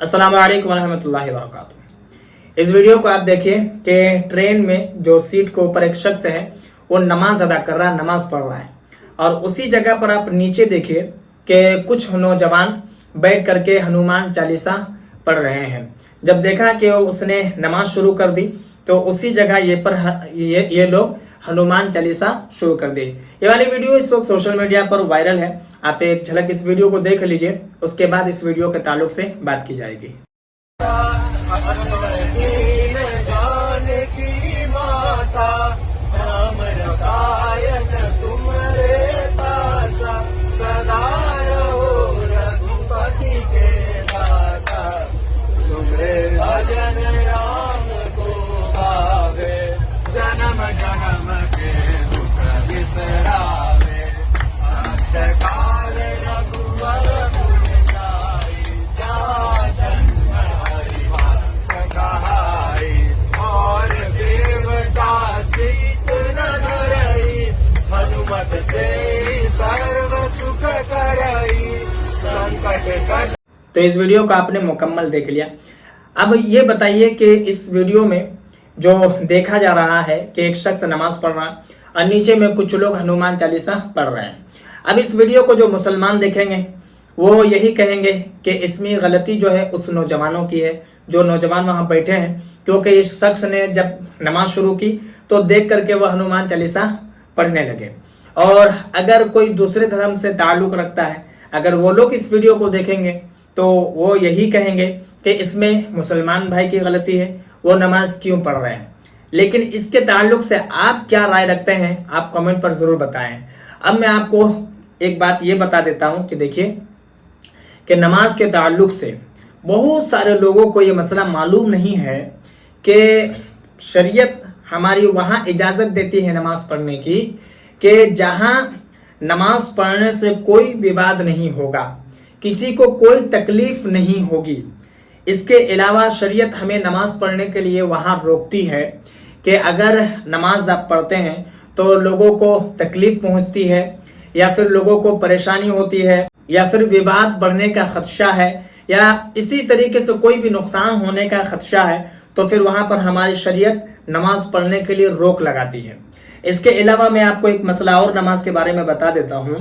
अस्सलाम वालेकुम रहमतुल्लाहि व बरकातुहू। इस वीडियो को आप देखिए कि ट्रेन में जो सीट के ऊपर एक शख्स है वो नमाज अदा कर रहा है, नमाज पढ़ रहा है, और उसी जगह पर आप नीचे देखिए कि कुछ नौजवान बैठ करके हनुमान चालीसा पढ़ रहे हैं। जब देखा कि उसने नमाज शुरू कर दी तो उसी जगह ये लोग हनुमान चालीसा शुरू कर दी। ये वाली वीडियो इस वक्त सोशल मीडिया पर वायरल है। आप एक झलक इस वीडियो को देख लीजिए, उसके बाद इस वीडियो के ताल्लुक से बात की जाएगी। तो इस वीडियो को आपने मुकम्मल देख लिया। अब ये बताइए कि इस वीडियो में जो देखा जा रहा है कि एक शख्स नमाज पढ़ रहा है और नीचे में कुछ लोग हनुमान चालीसा पढ़ रहे हैं। अब इस वीडियो को जो मुसलमान देखेंगे वो यही कहेंगे कि इसमें गलती जो है उस नौजवानों की है, जो नौजवान वहां बैठे हैं, क्योंकि इस शख्स ने जब नमाज शुरू की तो देख करके वह हनुमान चालीसा पढ़ने लगे। और अगर कोई दूसरे धर्म से ताल्लुक रखता है, अगर वो लोग इस वीडियो को देखेंगे तो वो यही कहेंगे कि इसमें मुसलमान भाई की गलती है, वो नमाज क्यों पढ़ रहे हैं। लेकिन इसके ताल्लुक से आप क्या राय रखते हैं, आप कमेंट पर जरूर बताएं। अब मैं आपको एक बात ये बता देता हूं कि देखिए कि नमाज के ताल्लुक से बहुत सारे लोगों को ये मसला मालूम नहीं है कि शरीयत हमारी वहां इजाजत देती है नमाज पढ़ने की कि जहां नमाज पढ़ने से कोई विवाद नहीं होगा, किसी को कोई तकलीफ नहीं होगी। इसके अलावा शरीयत हमें नमाज पढ़ने के लिए वहां रोकती है कि अगर नमाज आप पढ़ते हैं तो लोगों को तकलीफ पहुंचती है या फिर लोगों को परेशानी होती है या फिर विवाद बढ़ने का खदशा है या इसी तरीके से कोई भी नुकसान होने का खदशा है, तो फिर वहां पर हमारी शरीयत नमाज पढ़ने के लिए रोक लगाती है। इसके अलावा मैं आपको एक मसला और नमाज के बारे में बता देता हूं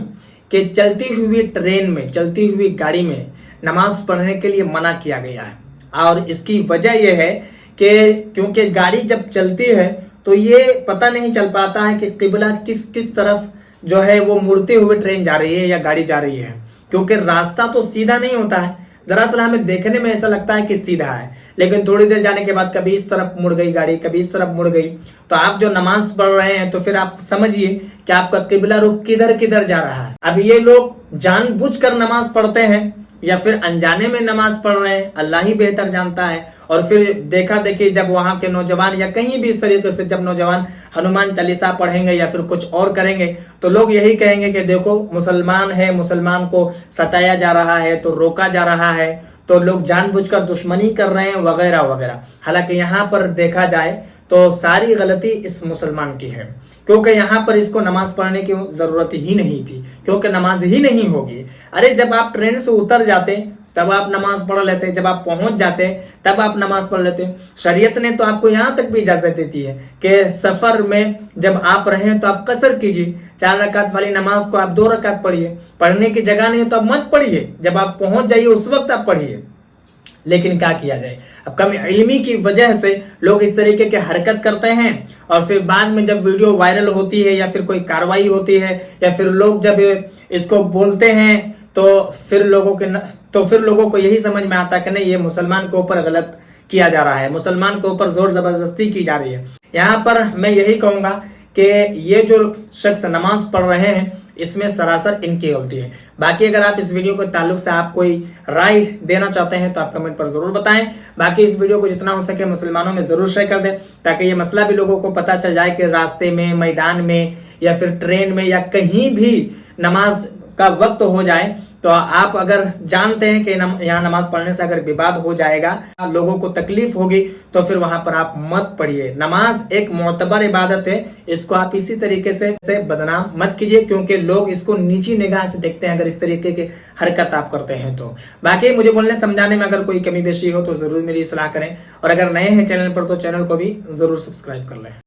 कि चलती हुई ट्रेन में, चलती हुई गाड़ी में नमाज पढ़ने के लिए मना किया गया है। और इसकी वजह यह है कि क्योंकि गाड़ी जब चलती है तो ये पता नहीं चल पाता है कि किबला किस तरफ जो है वो मुड़ते हुए ट्रेन जा रही है या गाड़ी जा रही है, क्योंकि रास्ता तो सीधा नहीं होता है। दरअसल हमें देखने में ऐसा लगता है कि सीधा है, लेकिन थोड़ी देर जाने के बाद कभी इस तरफ मुड़ गई गाड़ी, कभी इस तरफ मुड़ गई। तो आप जो नमाज पढ़ रहे हैं तो फिर आप समझिए कि आपका किबला रुख किधर किधर जा रहा है। अब ये लोग जानबूझकर नमाज पढ़ते हैं या फिर अनजाने में नमाज पढ़ रहे हैं, अल्लाह ही बेहतर जानता है। और फिर देखा देखी जब वहां के नौजवान या कहीं भी इस तरीके से जब नौजवान हनुमान चालीसा पढ़ेंगे या फिर कुछ और करेंगे तो लोग यही कहेंगे कि देखो मुसलमान है, मुसलमान को सताया जा रहा है, तो रोका जा रहा है, तो लोग जानबूझकर दुश्मनी कर रहे हैं वगैरह वगैरह। हालांकि यहाँ पर देखा जाए तो सारी गलती इस मुसलमान की है, क्योंकि यहाँ पर इसको नमाज पढ़ने की जरूरत ही नहीं थी, क्योंकि नमाज ही नहीं होगी। अरे जब आप ट्रेन से उतर जाते तब आप नमाज पढ़ लेते, जब आप पहुंच जाते तब आप नमाज पढ़ लेते। शरीयत ने तो आपको यहाँ तक भी इजाजत देती है कि सफर में जब आप रहें तो आप कसर कीजिए, 4 रकात वाली नमाज को आप 2 रकात पढ़िए। पढ़ने की जगह नहीं तो आप मत पढ़िए, जब आप पहुंच जाइए उस वक्त आप पढ़िए। लेकिन क्या किया जाए, अब कम इल्मी की वजह से लोग इस तरीके के हरकत करते हैं और फिर बाद में जब वीडियो वायरल होती है या फिर कोई कार्रवाई होती है या फिर लोग जब इसको बोलते हैं तो फिर लोगों को यही समझ में आता है कि नहीं, ये मुसलमान के ऊपर गलत किया जा रहा है, मुसलमान के ऊपर जोर जबरदस्ती की जा रही है। यहाँ पर मैं यही कहूंगा कि ये जो शख्स नमाज पढ़ रहे हैं इसमें सरासर इनकी गलती है। बाकी अगर आप इस वीडियो के ताल्लुक से आप कोई राय देना चाहते हैं तो आप कमेंट पर जरूर बताएं। बाकी इस वीडियो को जितना हो सके मुसलमानों में जरूर शेयर कर दें ताकि ये मसला भी लोगों को पता चल जाए कि रास्ते में, मैदान में या फिर ट्रेन में या कहीं भी नमाज का वक्त हो जाए तो आप अगर जानते हैं कि यहाँ नमाज पढ़ने से अगर विवाद हो जाएगा, लोगों को तकलीफ होगी, तो फिर वहां पर आप मत पढ़िए। नमाज एक मोतबर इबादत है, इसको आप इसी तरीके से बदनाम मत कीजिए, क्योंकि लोग इसको नीची निगाह से देखते हैं अगर इस तरीके की हरकत आप करते हैं तो। बाकी मुझे बोलने समझाने में अगर कोई कमी बेशी हो तो जरूर मेरी सलाह करें, और अगर नए हैं चैनल पर तो चैनल को भी जरूर सब्सक्राइब कर लें।